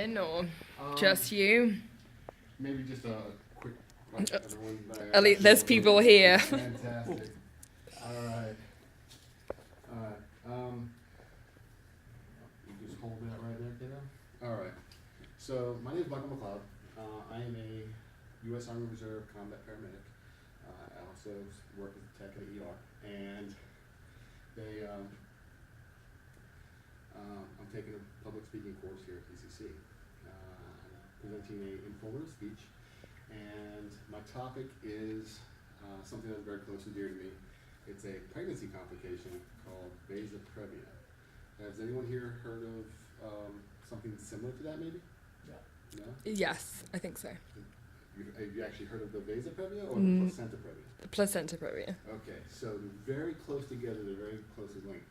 in, or just you? Maybe just a quick, like everyone. At least there's people here. Fantastic. All right. You just hold that right there, kiddo. All right. So my name is Michael McLeod. I am a U.S. Army Reserve combat paramedic. I also work as a tech at ER, and I'm taking a public speaking course here at PCC. I'm presenting an informative speech, and my topic is something that's very close and dear to me. It's a pregnancy complication called vasa previa. Has anyone here heard of something similar to that, maybe? No? Yes, I think so. Have you actually heard of the vasa previa or the placenta previa? The placenta previa. Okay, so they're very close together, they're very closely linked.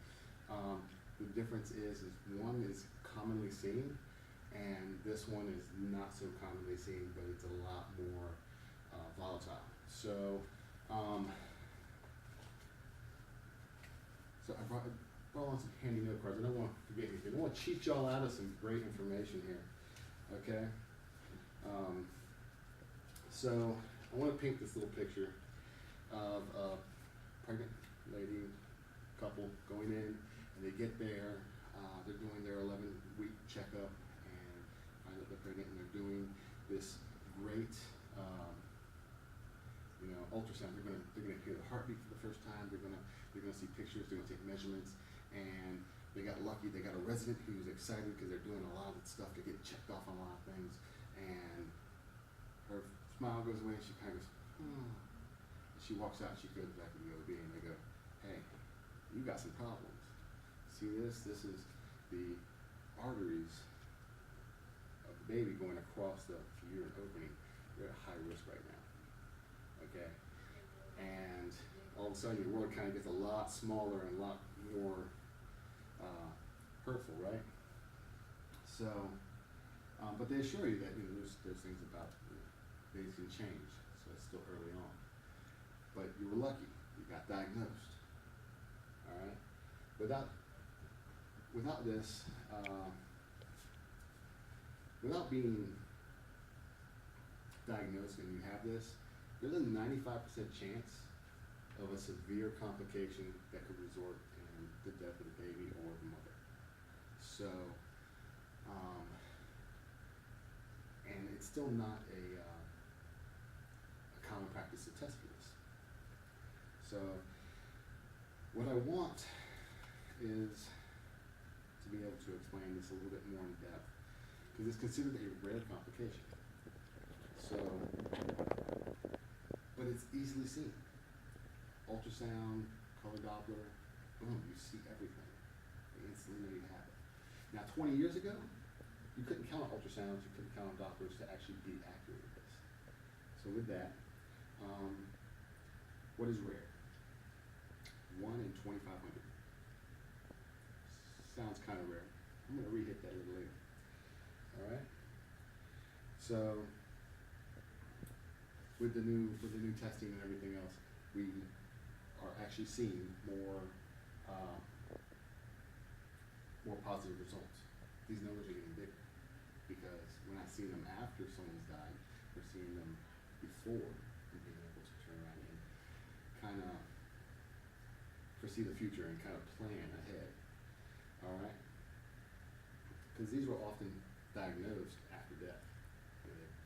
The difference is one is commonly seen, and this one is not so commonly seen, but it's a lot more volatile. So I brought on some handy note cards. I don't want to forget anything. I want to cheat y'all out of some great information here. Okay? So I want to paint this little picture of a pregnant lady, couple going in, and they get there. They're doing their 11-week checkup and find out they're pregnant, and they're doing this great ultrasound. They're gonna hear the heartbeat for the first time. They're gonna see pictures. They're gonna take measurements, and they got lucky. They got a resident who's excited because they're doing a lot of stuff to get checked off on a lot of things, and her smile goes away. And she kind of goes, hmm. She walks out. She goes back to the OB, and they go, "Hey, you got some problems. See this? This is the arteries of the baby going across the uterine opening. You're at high risk right now." Okay, and all of a sudden your world kind of gets a lot smaller and a lot more hurtful, right? So, but they assure you that there's things about things can change, so it's still early on. But you were lucky; you got diagnosed. All right. Without this, without being diagnosed and you have this, there's a 95% chance of a severe complication that could result in the death of the baby or the mother. So, and it's still not a common practice to test for this. So, what I want is to be able to explain this a little bit more in depth, because it's considered a rare complication. So, but it's easily seen. Ultrasound, color Doppler, boom, you see everything. You instantly know you have it. Now, 20 years ago, you couldn't count on ultrasounds, you couldn't count on Dopplers to actually be accurate with this. So with that, what is rare? 1 in 2,500. Sounds kind of rare. I'm going to re-hit that a little later. All right. So with the new testing and everything else, we are actually seeing more positive results. These numbers are getting bigger because we're not seeing them after someone's died. We're seeing them before and being able to turn around and kind of foresee the future and kind of plan ahead. All right? Because these were often diagnosed after death.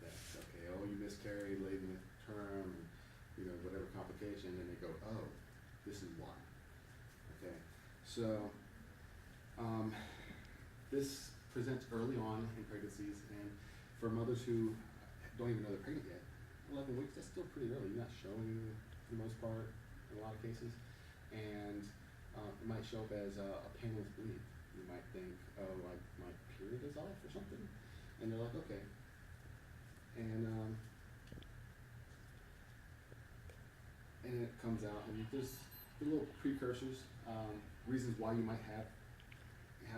That's okay, oh, you miscarried late in the term, and whatever complication, and they go, oh, this is why. Okay, so this presents early on in pregnancies, and for mothers who don't even know they're pregnant yet, 11 weeks, that's still pretty early. You're not showing for the most part in a lot of cases, and it might show up as a painless bleed. You might think, oh, like my period is off or something, and they're like, okay. And it comes out, and there's the little precursors, reasons why you might have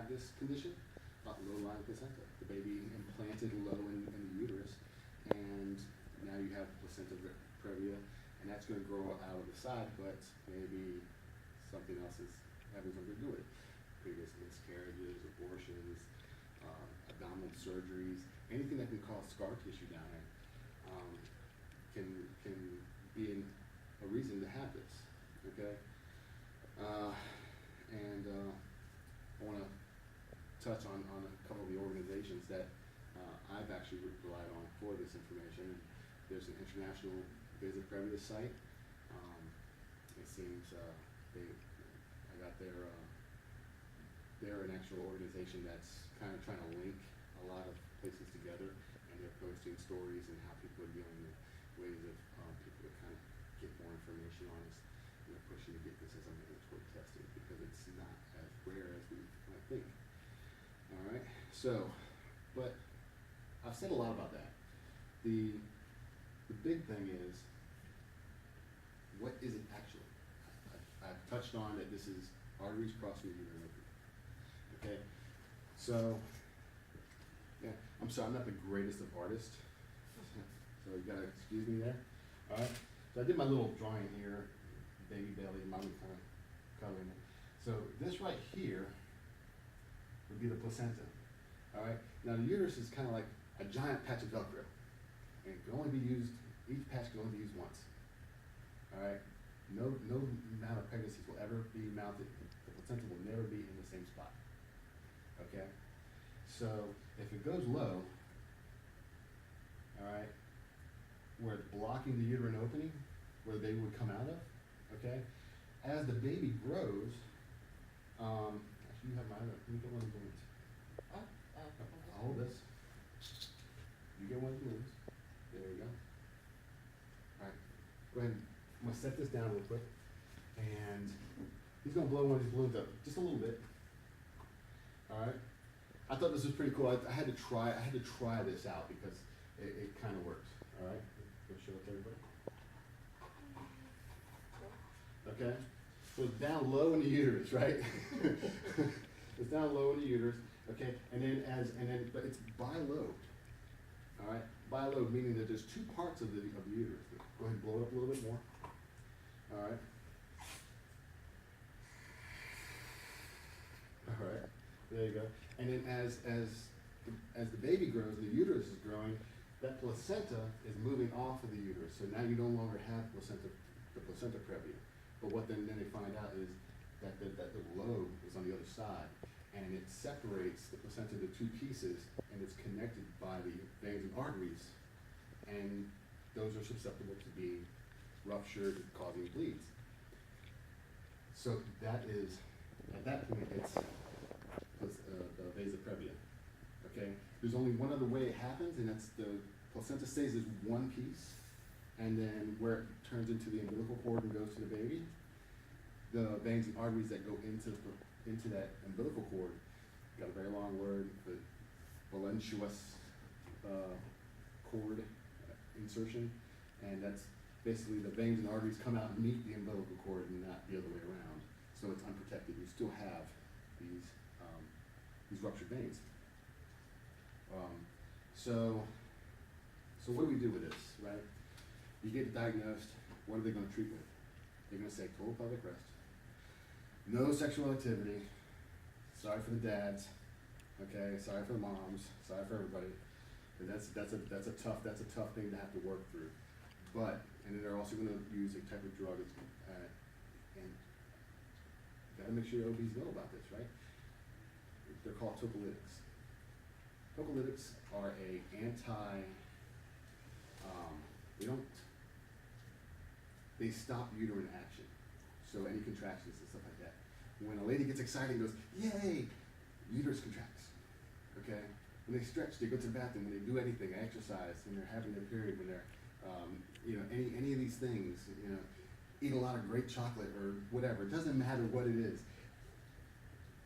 this condition. Low-lying placenta, the baby implanted low in the uterus, and now you have placenta previa, and that's going to grow out of the side, but maybe something else is having something to do with it. Previous miscarriages, abortions, abdominal surgeries, anything that can cause scar tissue down there, can be a reason to have this, okay? I want to touch on a couple of the organizations that I've actually relied on for this information. There's an international Vasa Previa site. It seems they're an actual organization that's kind of trying to link a lot of places together, and they're posting stories and how people are dealing with ways of people to kind of get more information on this, and they're pushing to get this as a mandatory testing because it's not as rare as we might think. All right, so, but I've said a lot about that. The big thing is, what is it actually? I've touched on that this is arteries crossing the uterine opening. Okay, so, yeah, I'm sorry, I'm not the greatest of artists, so you gotta excuse me there. All right, so I did my little drawing here, baby belly, mommy kind of coloring it. So this right here would be the placenta. All right, now the uterus is kind of like a giant patch of Velcro, and it can only be used, each patch can only be used once. All right, no amount of pregnancies will ever be mounted. The placenta will never be in the same spot. Okay, so if it goes low, all right, where it's blocking the uterine opening, where the baby would come out of, okay, as the baby grows, actually you have my other, let me get one of the balloons. I'll hold this. You get one of the balloons. There you go. All right, go ahead. I'm gonna set this down real quick, and he's gonna blow one of these balloons up just a little bit. All right. I thought this was pretty cool. I had to try this out because it kind of works. All right. Go show it to everybody. Okay. So it's down low in the uterus, right? It's down low in the uterus. Okay. And then but it's bilobed. All right. Bilobed meaning that there's two parts of the uterus. Go ahead and blow it up a little bit more. All right. All right. There you go. And then as the baby grows, the uterus is growing, that placenta is moving off of the uterus. So now you no longer have the placenta previa. But what then they find out is that the lobe is on the other side, and it separates the placenta into two pieces, and it's connected by the veins and arteries, and those are susceptible to being ruptured, causing bleeds. So that is, at that point, it's the vasa previa. Okay, there's only one other way it happens, and that's the placenta stays as one piece, and then where it turns into the umbilical cord and goes to the baby, the veins and arteries that go into that umbilical cord, got a very long word, the voluptuous cord insertion, and that's basically the veins and arteries come out and meet the umbilical cord and not the other way around, so it's unprotected. You still have these ruptured veins. So what do we do with this, right? You get diagnosed, what are they going to treat with? They're going to say total pelvic rest, no sexual activity, sorry for the dads, okay, sorry for the moms, sorry for everybody. And that's a tough thing to have to work through. But, and then they're also going to use a type of drug, and you got to make sure your OBs know about this, right? They're called tocolytics. Tocolytics are they stop uterine action. So any contractions and stuff like that. When a lady gets excited and goes, yay, uterus contracts, okay? When they stretch, they go to the bathroom, when they do anything, exercise, when they're having their period, when they're, any of these things, eat a lot of great chocolate or whatever, it doesn't matter what it is.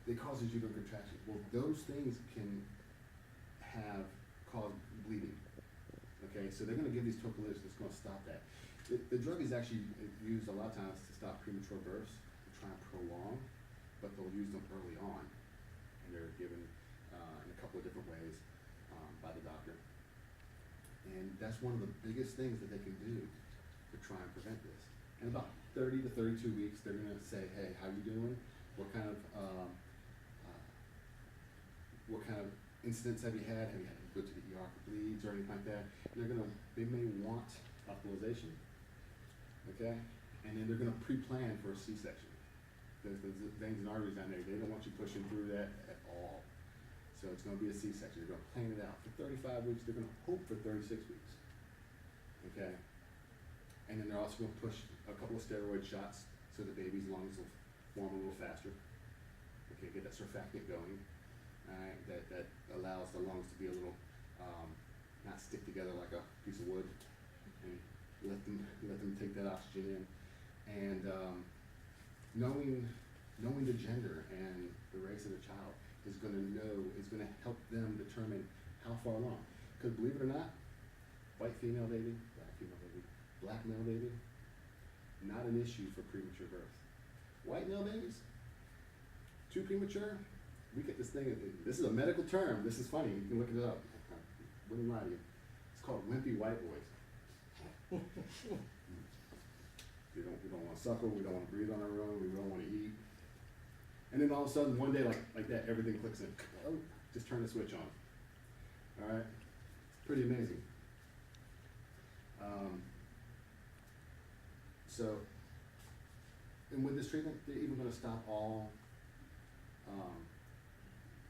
It causes uterine contractions. Well, those things can cause bleeding. Okay, so they're going to give these tocolytics that's going to stop that. The drug is actually used a lot of times to stop premature births, to try and prolong, but they'll use them early on, and they're given in a couple of different ways by the doctor. And that's one of the biggest things that they can do to try and prevent this. In about 30 to 32 weeks, they're going to say, hey, how you doing? What kind of incidents have you had? Have you had to go to the ER for bleeds or anything like that? And they may want hospitalization, okay? And then they're gonna pre-plan for a C-section. There's veins and arteries down there, they don't want you pushing through that at all. So it's gonna be a C-section, they're gonna plan it out for 35 weeks, they're gonna hope for 36 weeks, okay? And then they're also gonna push a couple of steroid shots so the baby's lungs will form a little faster. Okay, get that surfactant going, alright, that allows the lungs to be a little, not stick together like a piece of wood, and let them take that oxygen in. And knowing the gender and the race of the child is gonna help them determine how far along. Because believe it or not, white female baby, black female baby, black male baby, not an issue for premature birth. White male babies, too premature, we get this thing, this is a medical term, this is funny, you can look it up. I wouldn't lie to you. It's called wimpy white boys. We don't want to suckle, we don't want to breathe on our own, we don't want to eat. And then all of a sudden, one day like that, everything clicks in. Oh, just turn the switch on. All right, it's pretty amazing. So, and with this treatment, they're even going to stop all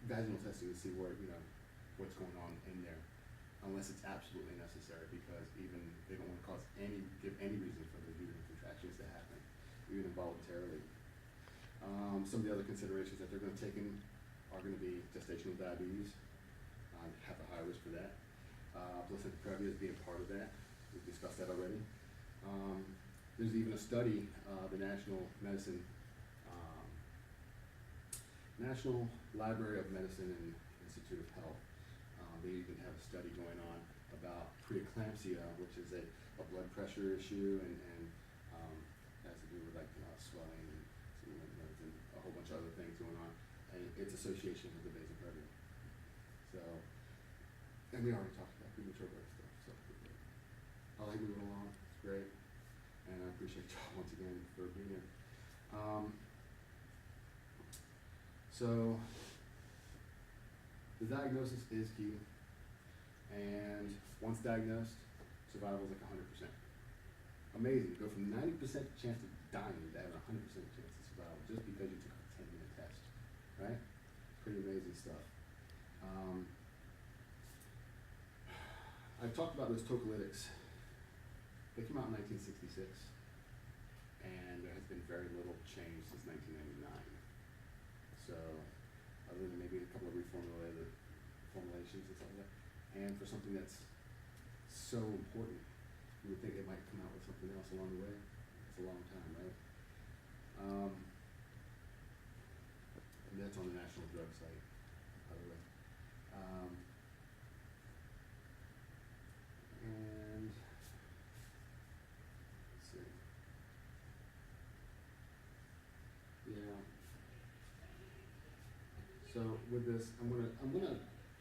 vaginal testing to see where, what's going on in there, unless it's absolutely necessary, because even they don't want to give any reason for the uterine contractions to happen, even involuntarily. Some of the other considerations that they're going to take in are going to be gestational diabetes, have a high risk for that. Placenta Previa is being part of that. We've discussed that already. There's even a study, the National Library of Medicine and Institute of Health. They even have a study going on about preeclampsia, which is a blood pressure issue and has to do with swelling and a whole bunch of other things going on, and its association with the vasa previa. So, and we already talked about premature birth stuff, so I like moving along, it's great, and I appreciate y'all once again for being here. So, the diagnosis is key, and once diagnosed, survival is like 100%. Amazing, go from 90% chance of dying to having 100% chance of survival just because you took a 10-minute test, right? Pretty amazing stuff. I've talked about those tocolytics. They came out in 1966, and there has been very little change since 1999. So, other than maybe a couple of reformulations and stuff like that, and for something that's so important, you would think it might come out with something else along the way. It's a long time, right? And that's on the National Drug site, by the way. And let's see. Yeah. So with this, I'm gonna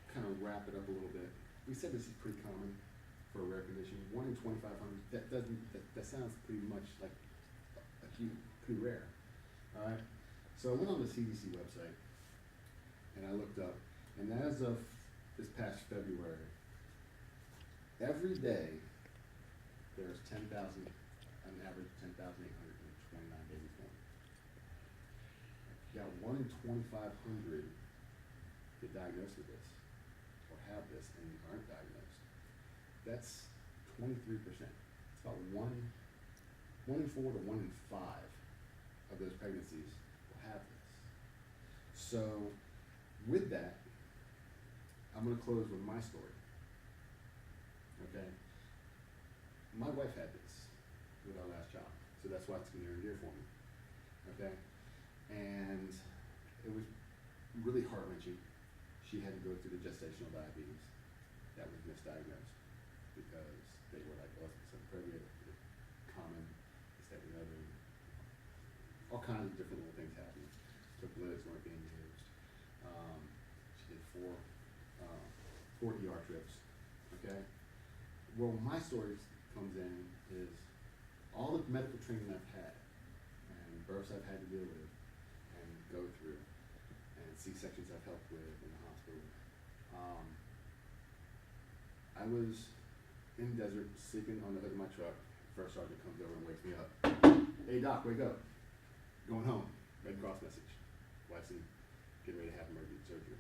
kind of wrap it up a little bit. We said this is pretty common for a rare condition. 1 in 2,500. That sounds pretty much like acute, pretty rare. All right. So I went on the CDC website and I looked up, and as of this past February, every day there's 10,000, on average 10,829 babies born. You got 1 in 2,500 get diagnosed with this, or have this, and aren't diagnosed. That's 23%. It's about 1 in 4 to 1 in 5 of those pregnancies will have this. So, with that, I'm going to close with my story. Okay? My wife had this with our last child, so that's why it's near and dear for me. Okay? And it was really heart-wrenching. She had to go through the gestational diabetes that was misdiagnosed because they were like, oh, it's some Previa, common, this, that, and the other. All kinds of different little things happened. Tocolytics weren't being used. She did four ER trips. Okay? Well, my story comes in is all the medical training I've had and births I've had to deal with and go through and C-sections I've helped with in the hospital. I was in the desert, sleeping on the hood of my truck. First sergeant comes over and wakes me up. Hey Doc, wake up. Going home. Red Cross message. Wife's in, getting ready to have emergency surgery.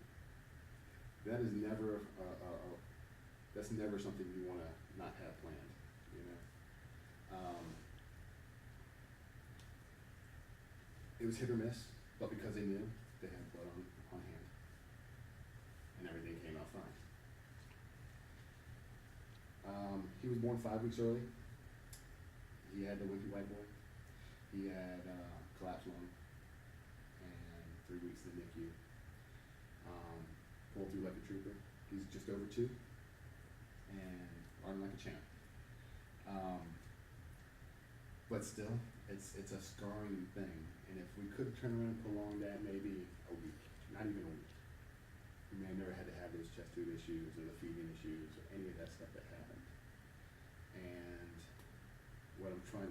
That is never, that's never something you want to not have planned, you know. It was hit or miss, but because they knew, they had blood on hand, and everything came out fine. He was born 5 weeks early. He had the wimpy white boy. He had collapsed lung, and 3 weeks in the NICU. Pulled through like a trooper. He's just over 2, and running like a champ. But still, it's a scarring thing, and if we could turn around and prolong that maybe a week, not even a week, we may have never had to have those chest tube issues or the feeding issues or any of that stuff that happened. And what I'm trying,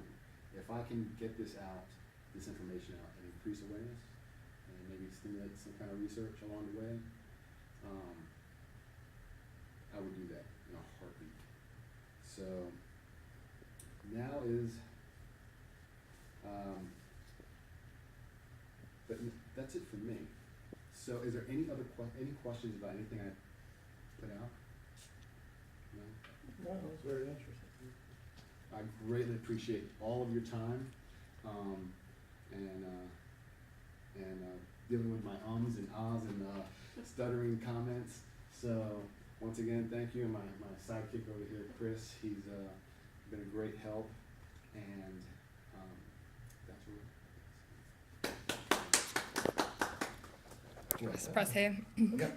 if I can get this out, this information out, and increase awareness, and maybe stimulate some kind of research along the way, I would do that in a heartbeat. So now is, but that's it for me. So is there any other any questions about anything I put out? No? No, it's very interesting. I greatly appreciate all of your time, and dealing with my ums and ahs and stuttering comments. So once again, thank you. And my sidekick over here, Chris, he's been a great help, and that's what Just press here. Okay.